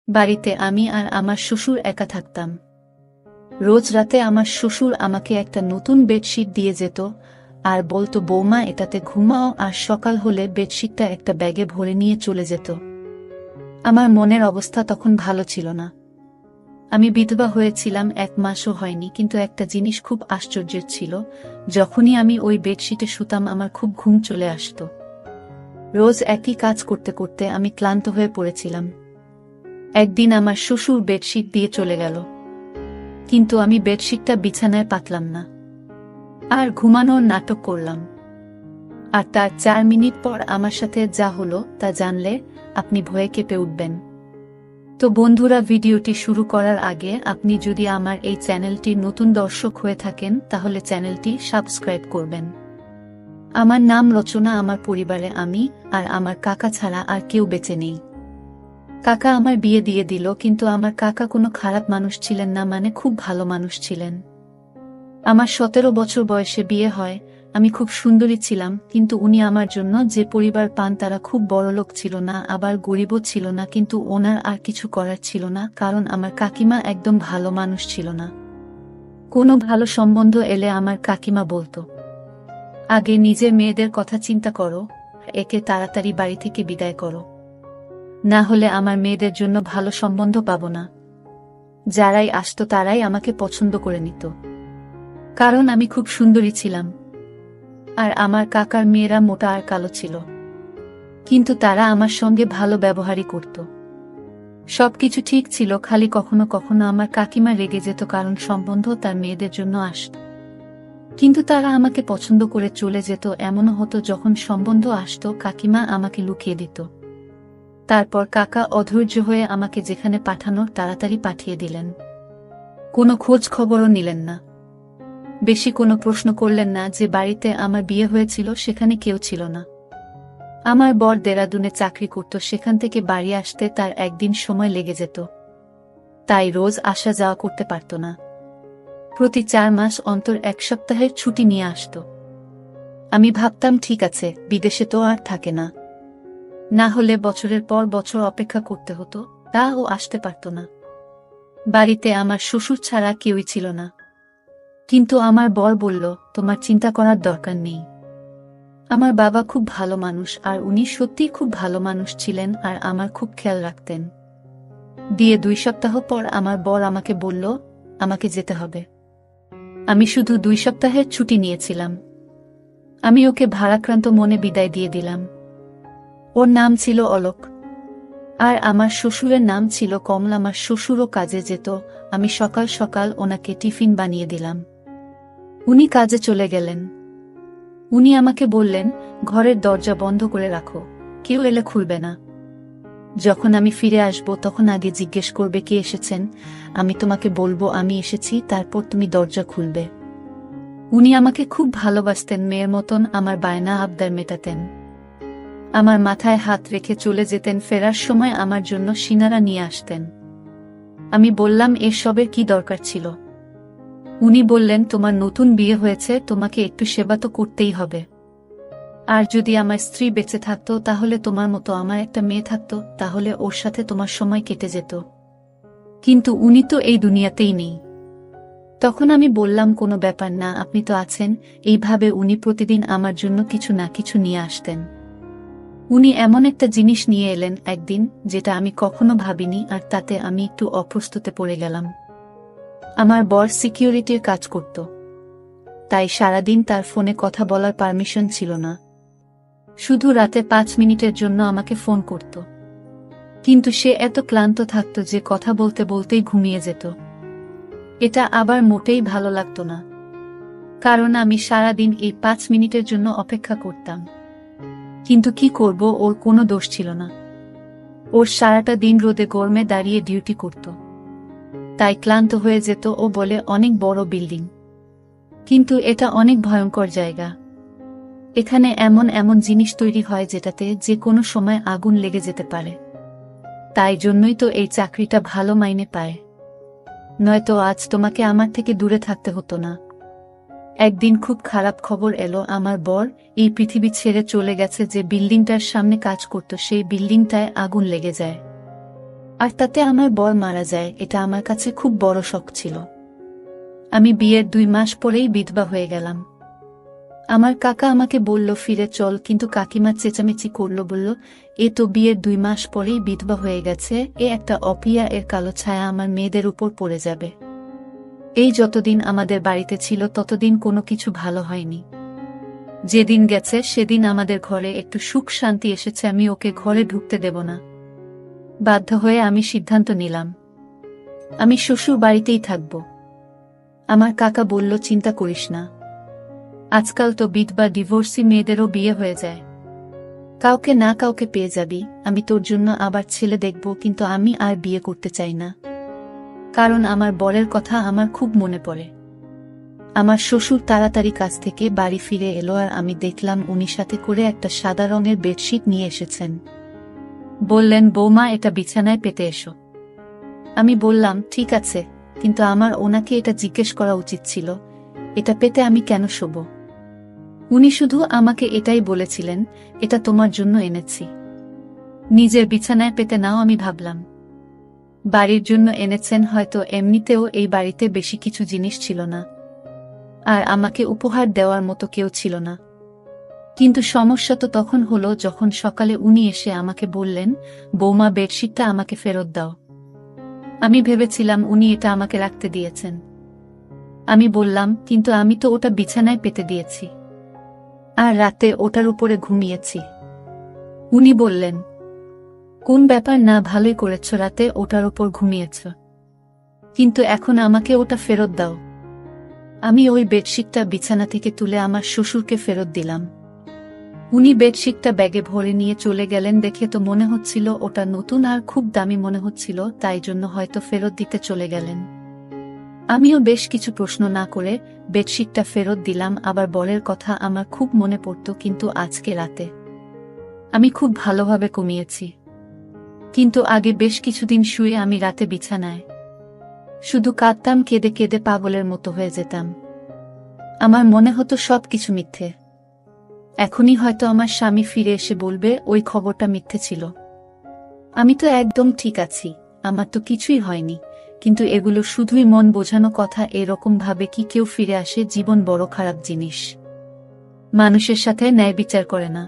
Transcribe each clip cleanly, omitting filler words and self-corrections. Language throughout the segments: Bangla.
বাড়িতে আমি আর আমার শ্বশুর একা থাকতাম। রোজ রাতে আমার শ্বশুর আমাকে একটা নতুন বেডশিট দিয়ে যেত আর বলতো, বৌমা, এটাতে ঘুমাও, আর সকাল হলে বেডশিটটা একটা ব্যাগে ভরে নিয়ে চলে যেত। আমার মনের অবস্থা তখন ভালো ছিল না। আমি বিধবা হয়েছিলাম, 1 মাসও হয়নি, কিন্তু একটা জিনিস খুব আশ্চর্যের ছিল, যখনই আমি ওই বেডশিটে শুতাম আমার খুব ঘুম চলে আসত। রোজ একই কাজ করতে করতে আমি ক্লান্ত হয়ে পড়েছিলাম। একদিন আমার শ্বশুর বেডশিট দিয়ে চলে গেল, কিন্তু আমি বেডশিটটা বিছানায় পাতলাম না, আর ঘুমানোর নাটক করলাম। আর তার 4 মিনিট পর আমার সাথে যা হলো তা জানলে আপনি ভয়ে কেঁপে উঠবেন। তো বন্ধুরা, ভিডিওটি শুরু করার আগে আপনি যদি আমার এই চ্যানেলটির নতুন দর্শক হয়ে থাকেন তাহলে চ্যানেলটি সাবস্ক্রাইব করবেন। আমার নাম রচনা। আমার পরিবারে আমি আর আমার কাকা ছাড়া আর কেউ বেঁচে নেই। কাকা আমার বিয়ে দিয়ে দিল, কিন্তু আমার কাকা কোনো খারাপ মানুষ ছিলেন না, মানে খুব ভালো মানুষ ছিলেন। আমার 17 বছর বয়সে বিয়ে হয়। আমি খুব সুন্দরী ছিলাম, কিন্তু উনি আমার জন্য যে পরিবার পান তারা খুব বড়লোক ছিল না, আবার গরিবও ছিল না, কিন্তু ওনার আর কিছু করার ছিল না, কারণ আমার কাকিমা একদম ভালো মানুষ ছিল না। কোনো ভালো সম্বন্ধ এলে আমার কাকিমা বলতো, আগে নিজের মেয়েদের কথা চিন্তা করো, একে তাড়াতাড়ি বাড়ি থেকে বিদায় করো, না হলে আমার মেয়েদের জন্য ভালো সম্বন্ধ পাবো না। যারাই আসতো তারাই আমাকে পছন্দ করে নিত, কারণ আমি খুব সুন্দরী ছিলাম। আর আমার কাকার মেয়েরা মোটা আর কালো ছিল, কিন্তু তারা আমার সঙ্গে ভালো ব্যবহারই করত। সবকিছু ঠিক ছিল, খালি কখনো কখনো আমার কাকিমা রেগে যেত, কারণ সম্বন্ধ তার মেয়েদের জন্য আসত। কিন্তু তারা আমাকে পছন্দ করে চলে যেত। এমনও হতো যখন সম্বন্ধ আসত কাকিমা আমাকে লুকিয়ে দিত। তারপর কাকা অধৈর্য হয়ে আমাকে যেখানে পাঠানোর তাড়াতাড়ি পাঠিয়ে দিলেন। কোনো খোঁজ খবরও নিলেন না, বেশি কোনো প্রশ্ন করলেন না। যে বাড়িতে আমার বিয়ে হয়েছিল সেখানে কেউ ছিল না। আমার বর দেরাদুনে চাকরি করত, সেখান থেকে বাড়ি আসতে তার একদিন সময় লেগে যেত, তাই রোজ আসা যাওয়া করতে পারত না। প্রতি 4 মাস অন্তর 1 সপ্তাহের ছুটি নিয়ে আসত। আমি ভাবতাম, ঠিক আছে, বিদেশে তো আর থাকে না, না হলে বছরের পর বছর অপেক্ষা করতে হতো, তা ও আসতে পারত না। বাড়িতে আমার শ্বশুর ছাড়া কেউই ছিল না, কিন্তু আমার বর বলল, তোমার চিন্তা করার দরকার নেই। আমার বাবা খুব ভালো মানুষ, আর উনি সত্যিই খুব ভালো মানুষ ছিলেন, আর আমার খুব খেয়াল রাখতেন। দিয়ে 2 সপ্তাহ পর আমার বর আমাকে বলল, আমাকে যেতে হবে। আমি শুধু 2 সপ্তাহের ছুটি নিয়েছিলাম। আমি ওকে ভারাক্রান্ত মনে বিদায় দিয়ে দিলাম। ওর নাম ছিল অলোক, আর আমার শ্বশুরের নাম ছিল কমল। আমার শ্বশুরও কাজে যেত, আমি সকাল সকাল ওনাকে টিফিন বানিয়ে দিলাম। উনি কাজে চলে গেলেন। উনি আমাকে বললেন, ঘরের দরজা বন্ধ করে রাখো, কেউ এলে খুলবে না। যখন আমি ফিরে আসব তখন আগে জিজ্ঞেস করবে কে এসেছেন, আমি তোমাকে বলবো আমি এসেছি, তারপর তুমি দরজা খুলবে। উনি আমাকে খুব ভালোবাসতেন, মেয়ের মতন আমার বায়না আবদার মেটাতেন। আমার মাথায় হাত রেখে চলে যেতেন। ফেরার সময় আমার জন্য সিনারা নিয়ে আসতেন। আমি বললাম, এসবের কি দরকার ছিল? উনি বললেন, তোমার নতুন বিয়ে হয়েছে, তোমাকে একটু সেবা তো করতেই হবে। আর যদি আমার স্ত্রী বেঁচে থাকতো তাহলে তোমার মতো আমার একটা মেয়ে থাকতো, তাহলে ওর সাথে তোমার সময় কেটে যেত। কিন্তু উনি তো এই দুনিয়াতেই নেই। তখন আমি বললাম, কোনো ব্যাপার না, আপনি তো আছেন। এইভাবে উনি প্রতিদিন আমার জন্য কিছু না কিছু নিয়ে আসতেন। উনি এমন একটা জিনিস নিয়ে এলেন একদিন যেটা আমি কখনো ভাবিনি, আর তাতে আমি একটু অপ্রস্তুতে পড়ে গেলাম। আমার বর সিকিউরিটির কাজ করত, তাই সারাদিন তার ফোনে কথা বলার পারমিশন ছিল না। শুধু রাতে 5 মিনিটের জন্য আমাকে ফোন করত, কিন্তু সে এত ক্লান্ত থাকত যে কথা বলতে বলতেই ঘুমিয়ে যেত। এটা আবার মোটেই ভালো লাগতো না, কারণ আমি সারাদিন এই 5 মিনিটের জন্য অপেক্ষা করতাম। কিন্তু কি করব, ওর কোনো দোষ ছিল না। ওর সারাটা দিন রোদে গরমে দাঁড়িয়ে ডিউটি করত, তাই ক্লান্ত হয়ে যেত। ও বলে, অনেক বড় বিল্ডিং, কিন্তু এটা অনেক ভয়ঙ্কর জায়গা। এখানে এমন এমন জিনিস তৈরি হয় যেটাতে যে কোনো সময় আগুন লেগে যেতে পারে। তাই জন্যই তো এই চাকরিটা ভালো মাইনে পায়, নয়তো আজ তোমাকে আমার থেকে দূরে থাকতে হতো না। একদিন খুব খারাপ খবর এলো, আমার বর এই পৃথিবী ছেড়ে চলে গেছে। যে বিল্ডিংটার সামনে কাজ করত সেই বিল্ডিংটায় আগুন লেগে যায়। আর তাতে আমার বর মারা যায়, এটা আমার কাছে খুব বড় শক ছিল। আমি বিয়ের 2 মাস পরেই বিধবা হয়ে গেলাম। আমার কাকা আমাকে বলল ফিরে চল, কিন্তু কাকিমা চেঁচামেচি করল, বলল এ তো বিয়ের 2 মাস পরেই বিধবা হয়ে গেছে, এ একটা অপিয়া, এর কালো ছায়া আমার মেয়েদের উপর পড়ে যাবে। এই যতদিন আমাদের বাড়িতে ছিল ততদিন কোনো কিছু ভালো হয়নি। যেদিন গেছে সেদিন আমাদের ঘরে একটু সুখ শান্তি এসেছে, আমি ওকে ঘরে ঢুকতে দেব না। বাধ্য হয়ে আমি সিদ্ধান্ত নিলাম আমি শ্বশুর বাড়িতেই থাকব। আমার কাকা বলল চিন্তা করিস না, আজকাল তো বিধবা ডিভোর্সি মেয়েদেরও বিয়ে হয়ে যায়, কাউকে না কাউকে পেয়ে যাবি। আমি তোর জন্য আবার ছেলে দেখব, কিন্তু আমি আর বিয়ে করতে চাই না, কারণ আমার বরের কথা আমার খুব মনে পড়ে। আমার শ্বশুর তাড়াতাড়ি কাছ থেকে বাড়ি ফিরে এলো, আর আমি দেখলাম উনি সাথে করে একটা সাদা রঙের বেডশিট নিয়ে এসেছেন। বললেন বৌমা, এটা বিছানায় পেতে এসো। আমি বললাম ঠিক আছে, কিন্তু আমার ওনাকে এটা জিজ্ঞেস করা উচিত ছিল, এটা পেতে আমি কেন শোব। উনি শুধু আমাকে এটাই বলেছিলেন, এটা তোমার জন্য এনেছি, নিজের বিছানায় পেতে নাও। আমি ভাবলাম বাড়ির জন্য এনেছেন, হয়তো এমনিতেও এই বাড়িতে বেশি কিছু জিনিস ছিল না, আর আমাকে উপহার দেওয়ার মতো কেউ ছিল না। কিন্তু সমস্যা তো তখন হলো যখন সকালে উনি এসে আমাকে বললেন, বৌমা বেডশিটটা আমাকে ফেরত দাও। আমি ভেবেছিলাম উনি এটা আমাকে রাখতে দিয়েছেন। আমি বললাম কিন্তু আমি তো ওটা বিছানায় পেতে দিয়েছি, আর রাতে ওটার উপরে ঘুমিয়েছি। উনি বললেন কোন ব্যাপার না, ভালোই করেছ, রাতে ওটার উপর ঘুমিয়েছ, কিন্তু এখন আমাকে ওটা ফেরত দাও। আমি ওই বেডশিটটা বিছানা থেকে তুলে আমার শ্বশুরকে ফেরত দিলাম। উনি বেডশিটটা ব্যাগে ভরে নিয়ে চলে গেলেন। দেখে তো মনে হচ্ছিল ওটা নতুন আর খুব দামি মনে হচ্ছিল, তাই জন্য হয়তো ফেরত দিতে চলে গেলেন। আমিও বেশ কিছু প্রশ্ন না করে বেডশিটটা ফেরত দিলাম। আবার বরের কথা আমার খুব মনে পড়ত, কিন্তু আজকে রাতে আমি খুব ভালোভাবে ঘুমিয়েছি। কিন্তু আগে বেশ কিছুদিন শুয়ে আমি রাতে বিছানায় শুধু কাঁদতাম, কেঁদে কেঁদে পাগলের মতো হয়ে যেতাম। আমার মনে হতো সব কিছু মিথ্যে। এখনই হয়তো আমার স্বামী ফিরে এসে বলবে ওই খবরটা মিথ্যে ছিল, আমি তো একদম ঠিক আছি, আমার তো কিছুই হয়নি। কিন্তু এগুলো শুধুই মন বোঝানো কথা। এরকম ভাবে কি কেউ ফিরে আসে? জীবন বড় খারাপ জিনিস, মানুষের সাথে ন্যায় বিচার করে না,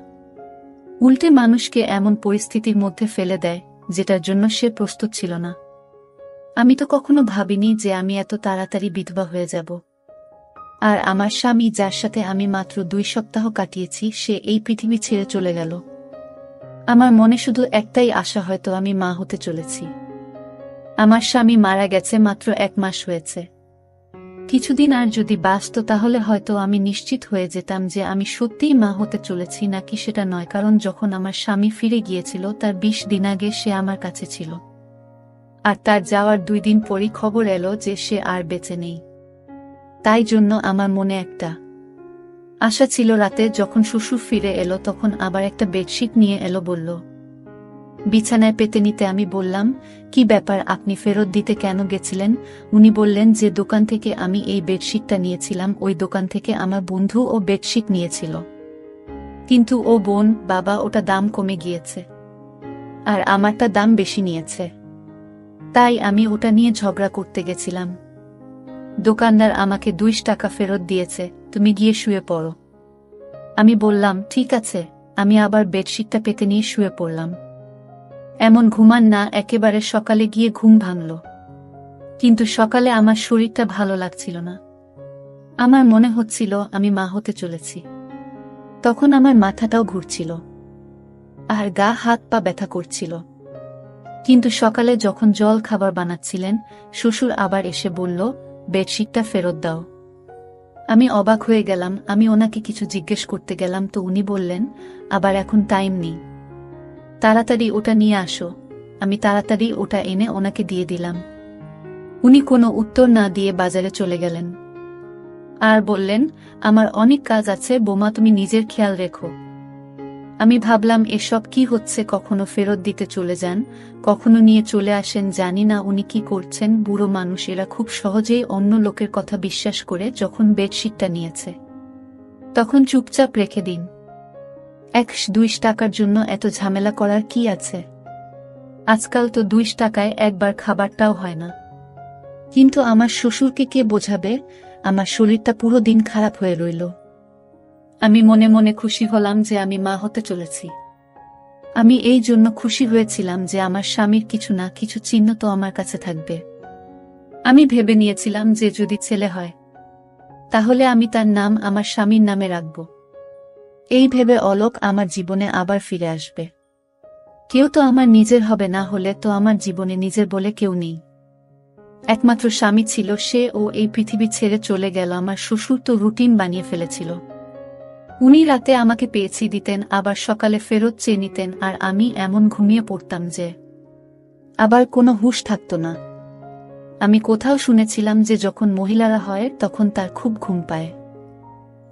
উল্টে মানুষকে এমন পরিস্থিতির মধ্যে ফেলে দেয় যেটার জন্য সে প্রস্তুত ছিল না। আমি তো কখনো ভাবিনি যে আমি এত তাড়াতাড়ি বিধবা হয়ে যাব। আর আমার স্বামী, যার সাথে আমি মাত্র 2 সপ্তাহ কাটিয়েছি, সে এই পৃথিবী ছেড়ে চলে গেল। আমার মনে শুধু একটাই আশা, হয়তো আমি মা হতে চলেছি। আমার স্বামী মারা গেছে মাত্র 1 মাস হয়েছে। কিছুদিন আর যদি বাঁচত তাহলে হয়তো আমি নিশ্চিত হয়ে যেতাম যে আমি সত্যিই মা হতে চলেছি নাকি সেটা নয়। কারণ যখন আমার স্বামী ফিরে গিয়েছিল তার 20 দিন আগে সে আমার কাছে ছিল, আর তার যাওয়ার 2 দিন পরই খবর এলো যে সে আর বেঁচে নেই। তাই জন্য আমার মনে একটা আশা ছিল। রাতে যখন শ্বশুর ফিরে এলো তখন আবার একটা বেডশিট নিয়ে এলো, বলল বিছানায় পেতে নিতে। আমি বললাম কি ব্যাপার, আপনি ফেরত দিতে কেন গেছিলেন? উনি বললেন যে দোকান থেকে আমি এই বেডশিটটা নিয়েছিলাম, ওই দোকান থেকে আমার বন্ধু ও বেডশিট নিয়েছিল, কিন্তু ও বোন বাবা ওটা দাম কমে গিয়েছে, আর আমারটা দাম বেশি নিয়েছে, তাই আমি ওটা নিয়ে ঝগড়া করতে গেছিলাম। দোকানদার আমাকে 2 টাকা ফেরত দিয়েছে, তুমি গিয়ে শুয়ে পড়ো। আমি বললাম ঠিক আছে। আমি আবার বেডশিটটা পেতে নিয়ে শুয়ে পড়লাম। এমন ঘুমান না, একেবারে সকালে গিয়ে ঘুম ভাঙল। কিন্তু সকালে আমার শরীরটা ভালো লাগছিল না। আমার মনে হচ্ছিল আমি মা হতে চলেছি। তখন আমার মাথাটাও ঘুরছিল, আর গা হাত পা ব্যথা করছিল। কিন্তু সকালে যখন জল খাবার বানাচ্ছিলেন, শ্বশুর আবার এসে বলল বেডশিটটা ফেরত দাও। আমি অবাক হয়ে গেলাম। আমি ওনাকে কিছু জিজ্ঞেস করতে গেলাম তো উনি বললেন আবার এখন টাইম নেই, তাড়াতাড়ি ওটা নিয়ে আসো। আমি তাড়াতাড়ি ওটা এনে ওনাকে দিয়ে দিলাম। উনি কোনো উত্তর না দিয়ে বাজারে চলে গেলেন আর বললেন আমার অনেক কাজ আছে বোমা, তুমি নিজের খেয়াল রেখো। আমি ভাবলাম এসব কি হচ্ছে, কখনো ফেরত দিতে চলে যান, কখনো নিয়ে চলে আসেন, জানি না উনি কি করছেন। বুড়ো মানুষ, এরা খুব সহজেই অন্য লোকের কথা বিশ্বাস করে। যখন বেডশিটটা নিয়েছে তখন চুপচাপ রেখে দিন। 1-2 টাকার জন্য এত ঝামেলা করার কি আছে? আজকাল তো 2 টাকায় একবার খাবারটাও হয় না। কিন্তু আমার শ্বশুরকে কে বোঝাবে? আমার শরীরটা পুরো দিন খারাপ হয়ে রইল। আমি মনে মনে খুশি হলাম যে আমি মা হতে চলেছি। আমি এই জন্য খুশি হয়েছিলাম যে আমার স্বামীর কিছু না কিছু চিহ্ন তো আমার কাছে থাকবে। আমি ভেবে নিয়েছিলাম যে যদি ছেলে হয় তাহলে আমি তার নাম আমার স্বামীর নামে রাখব। এই ভেবে অলোক আমার জীবনে আবার ফিরে আসবে। কেউ তো আমার নিজের হবে, না হলে তো আমার জীবনে নিজের বলে কেউ নেই। একমাত্র স্বামী ছিল সে, ও এই পৃথিবী ছেড়ে চলে গেল। আমার শ্বশুর তো রুটিন বানিয়ে ফেলেছিল। উনি রাতে আমাকে পেয়েছি দিতেন, আবার সকালে ফেরত চেয়ে নিতেন, আর আমি এমন ঘুমিয়ে পড়তাম যে আবার কোনো হুঁশ থাকত না। আমি কোথাও শুনেছিলাম যে যখন মহিলারা হয় তখন তার খুব ঘুম পায়।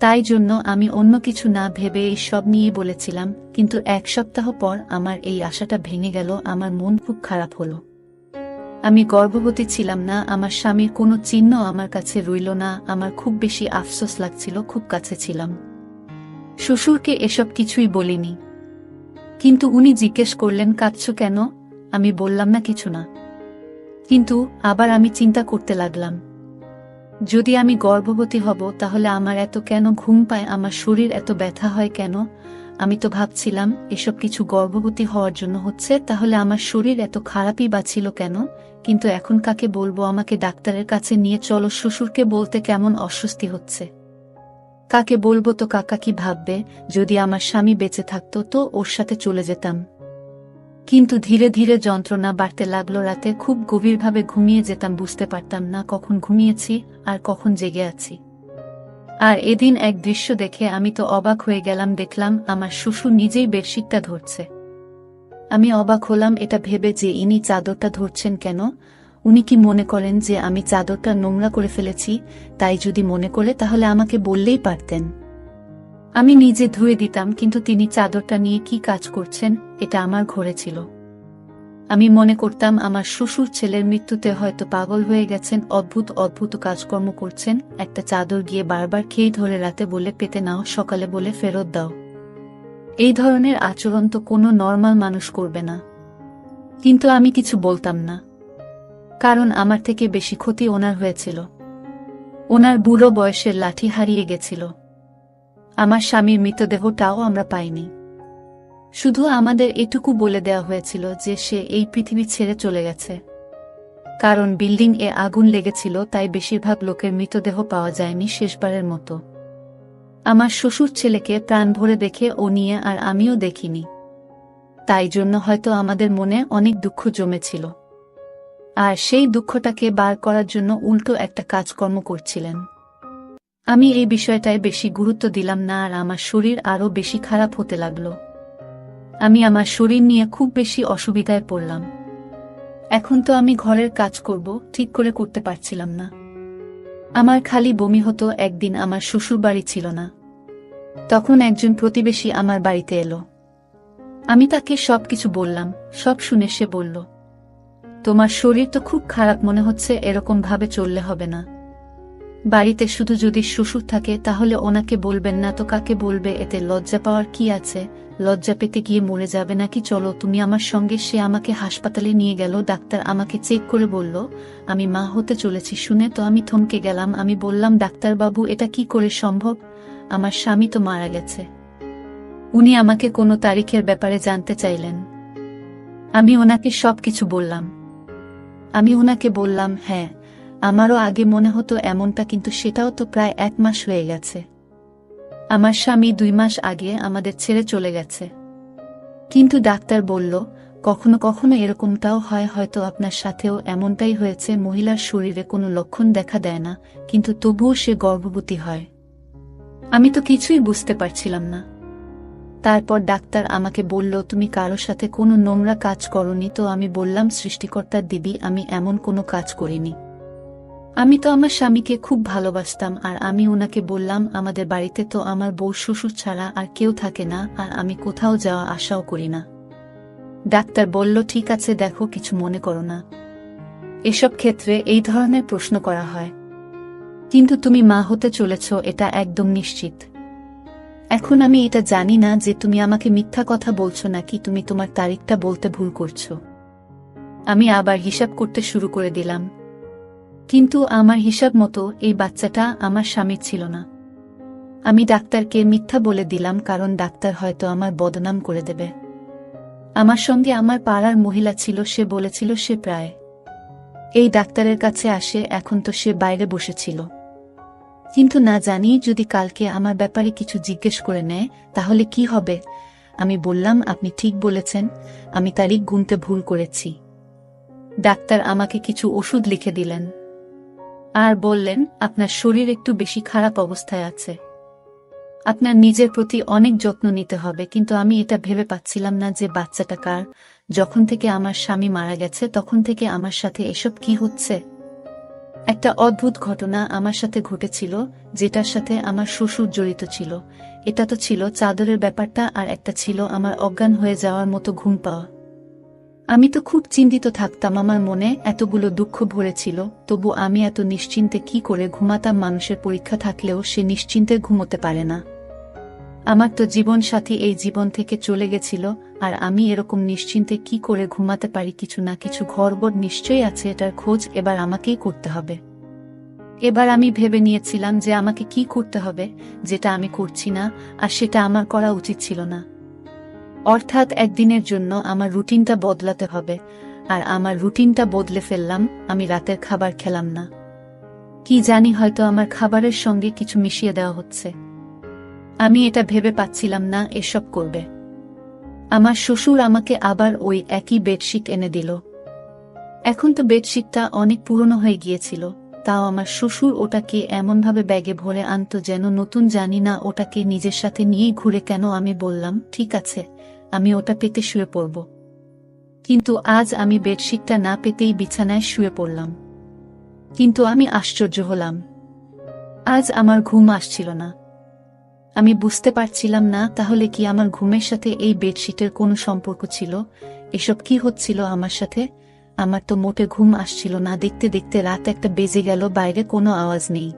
তাই জন্য আমি অন্য কিছু না ভেবে এই সব নিয়ে বলেছিলাম, কিন্তু 1 সপ্তাহ পর আমার এই আশাটা ভেঙে গেল। আমার মন খুব খারাপ হলো। আমি গর্ভবতী ছিলাম না, আমার স্বামীর কোনো চিহ্ন আমার কাছে রইল না। আমার খুব বেশি আফসোস লাগছিল, খুব কাছে ছিলাম। শ্বশুরকে এসব কিছুই বলিনি, কিন্তু উনি জিজ্ঞেস করলেন কাঁদছো কেন? আমি বললাম না কিছু না। কিন্তু আবার আমি চিন্তা করতে লাগলাম, যদি আমি গর্ভবতী হব তাহলে আমার এত কেন ঘুম পায়, আমার শরীর এত ব্যথা হয় কেন? আমি তো ভাবছিলাম এসব কিছু গর্ভবতী হওয়ার জন্য হচ্ছে, তাহলে আমার শরীর এত খারাপই বা ছিল কেন? কিন্তু এখন কাকে বলবো? আমাকে ডাক্তারের কাছে নিয়ে চলো। শ্বশুরকে বলতে কেমন অস্বস্তি হচ্ছে। কাকে বলবো? তো কাকা কি ভাববে? যদি আমার স্বামী বেঁচে থাকতো তো ওর সাথে চলে যেতাম। কিন্তু ধীরে ধীরে যন্ত্রণা বাড়তে লাগলো। রাতে খুব গভীরভাবে ঘুমিয়ে যেতাম, বুঝতে পারতাম না কখন ঘুমিয়েছি আর কখন জেগে আছি। আর এদিন এক দৃশ্য দেখে আমি তো অবাক হয়ে গেলাম। দেখলাম আমার শ্বশুর নিজেই বেডশিটটা ধরছে। আমি অবাক হলাম এটা ভেবে যে ইনি চাদরটা ধরছেন কেন? উনি কি মনে করেন যে আমি চাদরটা নোংরা করে ফেলেছি? তাই যদি মনে করে তাহলে আমাকে বললেই পারতেন, আমি নিজে ধুয়ে দিতাম। কিন্তু তিনি চাদরটা নিয়ে কি কাজ করছেন? এটা আমার ঘরে ছিল। আমি মনে করতাম আমার শ্বশুর ছেলের মৃত্যুতে হয়তো পাগল হয়ে গেছেন, অদ্ভুত অদ্ভুত কাজকর্ম করছেন। একটা চাদর গিয়ে বারবার খেয়ে ধরে রাতে বলে পেতে নাও, সকালে বলে ফেরত দাও। এই ধরনের আচরণ তো কোনো নর্মাল মানুষ করবে না। কিন্তু আমি কিছু বলতাম না, কারণ আমার থেকে বেশি ক্ষতি ওনার হয়েছিল। ওনার বুড়ো বয়সের লাঠি হারিয়ে গেছিল। আমার স্বামীর মৃতদেহটাও আমরা পাইনি। শুধু আমাদের এটুকু বলে দেওয়া হয়েছিল যে সে এই পৃথিবী ছেড়ে চলে গেছে। কারণ বিল্ডিং এ আগুন লেগেছিল, তাই বেশিরভাগ লোকের মৃতদেহ পাওয়া যায়নি শেষবারের মতো। আমার শ্বশুর ছেলেকে প্রাণ ভরে দেখে ও নিয়ে আর আমিও দেখিনি। তাই জন্য হয়তো আমাদের মনে অনেক দুঃখ জমেছিল, আর সেই দুঃখটাকে বার করার জন্য উল্টো একটা কাজকর্ম করছিলেন। আমি এই বিষয়টায় বেশি গুরুত্ব দিলাম না, আর আমার শরীর আরও বেশি খারাপ হতে লাগলো। আমি আমার শরীর নিয়ে খুব বেশি অসুবিধায় পড়লাম। এখন তো আমি ঘরের কাজ করব ঠিক করে করতে পারছিলাম না। আমার খালি বমি হতো। একদিন আমার শ্বশুর বাড়ি ছিল না, তখন একজন প্রতিবেশী আমার বাড়িতে এলো। আমি তাকে সবকিছু বললাম। সব শুনে সে বলল, তোমার শরীর তো খুব খারাপ মনে হচ্ছে, এরকম ভাবে চললে হবে না। বাড়িতে শুধু যদি শ্বশুর থাকে তাহলে ওনাকে বলবেন না তো কাকে বলবে? এতে লজ্জা পাওয়ার কি আছে? লজ্জা পেতে গিয়ে মরে যাবে নাকি? চলো তুমি আমার সঙ্গে। সে আমাকে হাসপাতালে নিয়ে গেল। ডাক্তার আমাকে চেক করে বলল আমি মা হতে চলেছি। শুনে তো আমি থমকে গেলাম। আমি বললাম, ডাক্তারবাবু এটা কি করে সম্ভব? আমার স্বামী তো মারা গেছে। উনি আমাকে কোনো তারিখের ব্যাপারে জানতে চাইলেন। আমি ওনাকে সবকিছু বললাম। আমি ওনাকে বললাম, হ্যাঁ আমারও আগে মনে হতো এমনটা, কিন্তু সেটাও তো প্রায় 1 মাস হয়ে গেছে। আমার স্বামী 2 মাস আগে আমাদের ছেড়ে চলে গেছে। কিন্তু ডাক্তার বলল কখনো কখনো এরকমটাও হয়, হয়তো আপনার সাথেও এমনটাই হয়েছে। মহিলার শরীরে কোনো লক্ষণ দেখা দেয় না, কিন্তু তবুও সে গর্ভবতী হয়। আমি তো কিছুই বুঝতে পারছিলাম না। তারপর ডাক্তার আমাকে বলল, তুমি কারো সাথে কোনো নোংরা কাজ করনি তো? আমি বললাম, সৃষ্টিকর্তার দিবি আমি এমন কোনো কাজ করিনি। আমি তো আমার স্বামীকে খুব ভালোবাসতাম। আর আমি ওনাকে বললাম, আমাদের বাড়িতে তো আমার বউ শ্বশুর ছাড়া আর কেউ থাকে না, আর আমি কোথাও যাওয়া আশাও করি না। ডাক্তার বলল, ঠিক আছে দেখো, কিছু মনে করো না। এসব ক্ষেত্রে এই ধরনের প্রশ্ন করা হয়। কিন্তু তুমি মা হতে চলেছ এটা একদম নিশ্চিত। এখন আমি এটা জানি না যে তুমি আমাকে মিথ্যা কথা বলছো নাকি তুমি তোমার তারিখটা বলতে ভুল করছো। আমি আবার হিসাব করতে শুরু করে দিলাম। কিন্তু আমার হিসাব মতো এই বাচ্চাটা আমার স্বামীর ছিল না। আমি ডাক্তারকে মিথ্যা বলে দিলাম, কারণ ডাক্তার হয়তো আমার বদনাম করে দেবে। আমার সঙ্গে আমার পাড়ার মহিলা ছিল, সে বলেছিল সে প্রায় এই ডাক্তারের কাছে আসে, এখন তো সে বাইরে বসেছিল। কিন্তু না জানি যদি কালকে আমার ব্যাপারে কিছু জিজ্ঞেস করে নেয় তাহলে কি হবে। আমি বললাম, আপনি ঠিক বলেছেন, আমি তারিখ গুনতে ভুল করেছি। ডাক্তার আমাকে কিছু ওষুধ লিখে দিলেন আর বললেন, আপনার শরীর একটু বেশি খারাপ অবস্থায় আছে, আপনার নিজের প্রতি অনেক যত্ন নিতে হবে। কিন্তু আমি এটা ভেবে পাচ্ছিলাম না যে বাচ্চাটা কার। যখন থেকে আমার স্বামী মারা গেছে তখন থেকে আমার সাথে এসব কি হচ্ছে। একটা অদ্ভুত ঘটনা আমার সাথে ঘটেছিল, যেটার সাথে আমার শ্বশুর জড়িত ছিল। এটা তো ছিল চাদরের ব্যাপারটা, আর একটা ছিল আমার অজ্ঞান হয়ে যাওয়ার মতো ঘুম পাওয়া। আমি তো খুব চিন্তিত থাকতাম, আমার মনে এতগুলো দুঃখ ভরেছিল, তবু আমি এত নিশ্চিন্তে কি করে ঘুমাতাম। মানুষের পরীক্ষা থাকলেও সে নিশ্চিন্তে ঘুমোতে পারে না। আমার তো জীবন সাথী এই জীবন থেকে চলে গেছিল, আর আমি এরকম নিশ্চিন্তে কি করে ঘুমাতে পারি। কিছু না কিছু গড়বড় নিশ্চয়ই আছে, এটার খোঁজ এবার আমাকেই করতে হবে। এবার আমি ভেবে নিয়েছিলাম যে আমাকে কি করতে হবে, যেটা আমি করছি না, আর সেটা আমার করা উচিত ছিল না। অর্থাৎ একদিনের জন্য আমার রুটিনটা বদলাতে হবে। আর আমার রুটিনটা বদলে ফেললাম, আমি রাতের খাবার খেলাম না। কি জানি, হয়তো আমার খাবারের সঙ্গে কিছু মিশিয়ে দেওয়া হচ্ছে। আমি এটা ভেবে পাচ্ছিলাম না এসব করবে। আমার শ্বশুর আমাকে আবার ওই একই বেডশিট এনে দিল। এখন তো বেডশিটটা অনেক পুরনো হয়ে গিয়েছিল, তাও আমার শ্বশুর ওটাকে এমনভাবে ব্যাগে ভরে আনতো যেন নতুন। জানি না ওটাকে নিজের সাথে নিয়েই ঘুরে কেন। আমি বললাম, ঠিক আছে, আমি ওটা পেতে শুয়ে পড়ব। কিন্তু আজ আমি বেডশিটটা না পেতেই বিছানায় শুয়ে পড়লাম। কিন্তু আমি আশ্চর্য হলাম, আজ আমার ঘুম আসছিল না। আমি বুঝতে পারছিলাম না তাহলে কি আমার ঘুমের সাথে এই বেডশিটের কোনো সম্পর্ক ছিল। এসব কি হচ্ছিল আমার সাথে? আমার তো মোটে ঘুম আসছিল না। দেখতে দেখতে রাত একটা বেজে গেল, বাইরে কোনো আওয়াজ নেই।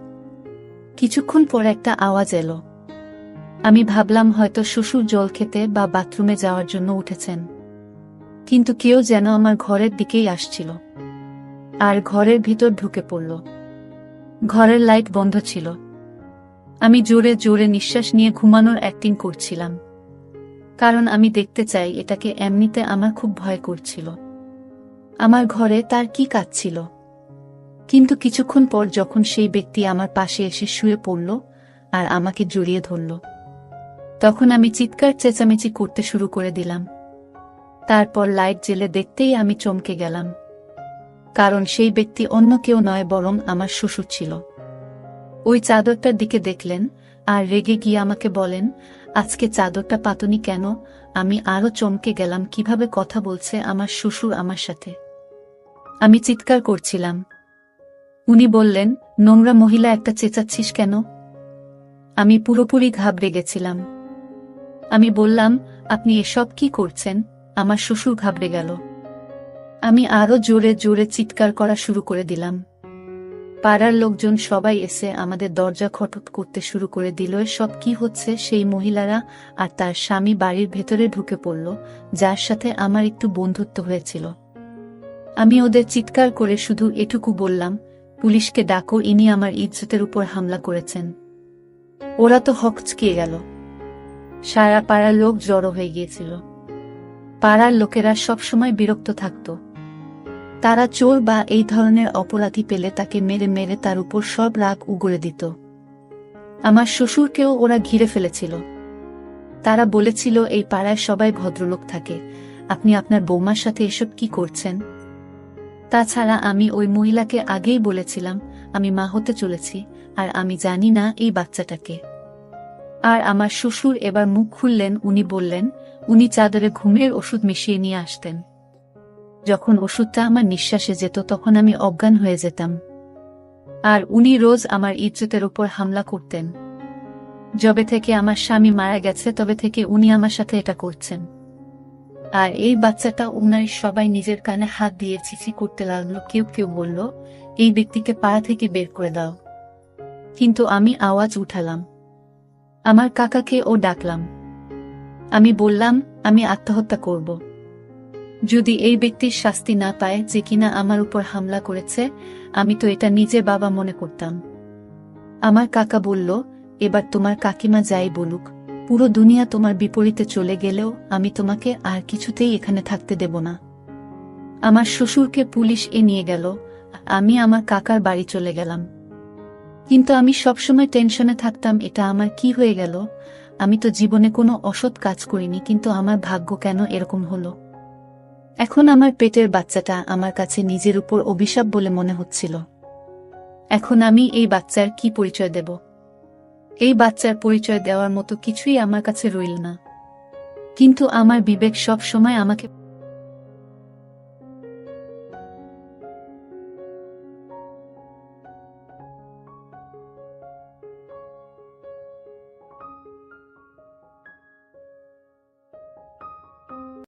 কিছুক্ষণ পর একটা আওয়াজ এলো। আমি ভাবলাম হয়তো শ্বশুর জল খেতে বা বাথরুমে যাওয়ার জন্য উঠেছেন। কিন্তু কেউ যেন আমার ঘরের দিকেই আসছিল, আর ঘরের ভিতর ঢুকে পড়ল। ঘরের লাইট বন্ধ ছিল। আমি জোরে জোরে নিঃশ্বাস নিয়ে ঘুমানোর অ্যাক্টিং করছিলাম, কারণ আমি দেখতে চাই এটাকে। এমনিতে আমার খুব ভয় করছিল, আমার ঘরে তার কি কাজ ছিল। কিন্তু কিছুক্ষণ পর যখন সেই ব্যক্তি আমার পাশে এসে শুয়ে পড়ল আর আমাকে জড়িয়ে ধরল, তখন আমি চিৎকার চেঁচামেচি করতে শুরু করে দিলাম। তারপর লাইট জ্বেলে দেখতেই আমি চমকে গেলাম, কারণ সেই ব্যক্তি অন্য কেউ নয়, বরং আমার শ্বশুর ছিল। ওই চাদরটার দিকে দেখলেন আর রেগে গিয়ে আমাকে বলেন, আজকে চাদরটা পাতনি কেন? আমি আরো চমকে গেলাম, কিভাবে কথা বলছে আমার শ্বশুর আমার সাথে। আমি চিৎকার করছিলাম। উনি বললেন, নোংরা মহিলা একটা, চেঁচাচ্ছিস কেন? আমি পুরোপুরি ঘাবড়ে গেছিলাম। আমি বললাম, আপনি এসব কি করছেন? আমার শ্বশুর ঘাবড়ে গেল। আমি আরো জোরে জোরে চিৎকার করা শুরু করে দিলাম। পাড়ার লোকজন সবাই এসে আমাদের দরজা খটখট করতে শুরু করে দিল। সব কি হচ্ছে? সেই মহিলারা আর তার স্বামী বাড়ির ভেতরে ঢুকে পড়ল, যার সাথে আমার একটু বন্ধুত্ব হয়েছিল। আমি ওদের চিৎকার করে শুধু এটুকু বললাম, পুলিশকে ডাকো, ইনি আমার ইজ্জতের উপর হামলা করেছেন। ওরা তো হকচকিয়ে গেল। সারা পাড়ার লোক জড়ো হয়ে গিয়েছিল। পাড়ার লোকেরা সবসময় বিরক্ত থাকত। তারা চোর বা এই ধরনের অপরাধী পেলে তাকে মেরে মেরে তার উপর সব রাগ উগরে দিত। আমার শ্বশুরকেও ওরা ঘিরে ফেলেছিল। তারা বলেছিল, এই পাড়ায় সবাই ভদ্রলোক থাকে, আপনি আপনার বৌমার সাথে এসব কি করছেন? তাছাড়া আমি ওই মহিলাকে আগেই বলেছিলাম আমি মা হতে চলেছি, আর আমি জানি না এই বাচ্চাটাকে। আর আমার শ্বশুর এবার মুখ খুললেন। উনি বললেন, উনি চাদরে ঘুমের ওষুধ মিশিয়ে নিয়ে আসতেন। যখন ওষুধটা আমার নিঃশ্বাসে যেত তখন আমি অজ্ঞান হয়ে যেতাম। আর উনি রোজ আমার ইজ্জতের উপর হামলা করতেন। যবে থেকে আমার স্বামী মারা গেছে তবে থেকে উনি আমার সাথে এটা করছেন। আর এই বাচ্চাটা, উনার সবাই নিজের কানে হাত দিয়ে চিচি করতে লাগলো। কেউ কেউ বলল, এই ব্যক্তিকে পাড়া থেকে বের করে দাও। কিন্তু আমি আওয়াজ উঠালাম, আমার কাকাকে ও ডাকলাম। আমি বললাম, আমি আত্মহত্যা করব। যদি এই ব্যক্তির শাস্তি না পায় যে কিনা আমার উপর হামলা করেছে, আমি তো এটা নিজে বাবা মনে করতাম। আমার কাকা বলল, এবার তোমার কাকিমা যাই বলুক, পুরো দুনিয়া তোমার বিপরীতে চলে গেলেও আমি তোমাকে আর কিছুতেই এখানে থাকতে দেব না। আমার শ্বশুরকে পুলিশ নিয়ে গেল, আমি আমার কাকার বাড়ি চলে গেলাম। কিন্তু আমি সবসময় টেনশনে থাকতাম, এটা আমার কি হয়ে গেল? আমি তো জীবনে কোনো অসৎ কাজ করিনি, কিন্তু আমার ভাগ্য কেন এরকম হলো? এখন আমার পেটের বাচ্চাটা আমার কাছে নিজের উপর অভিশাপ বলে মনে হচ্ছিল। এখন আমি এই বাচ্চার কি পরিচয় দেব? এই বাচ্চার পরিচয় দেওয়ার মতো কিছুই আমার কাছে রইল না। কিন্তু আমার বিবেক সব সময় আমাকে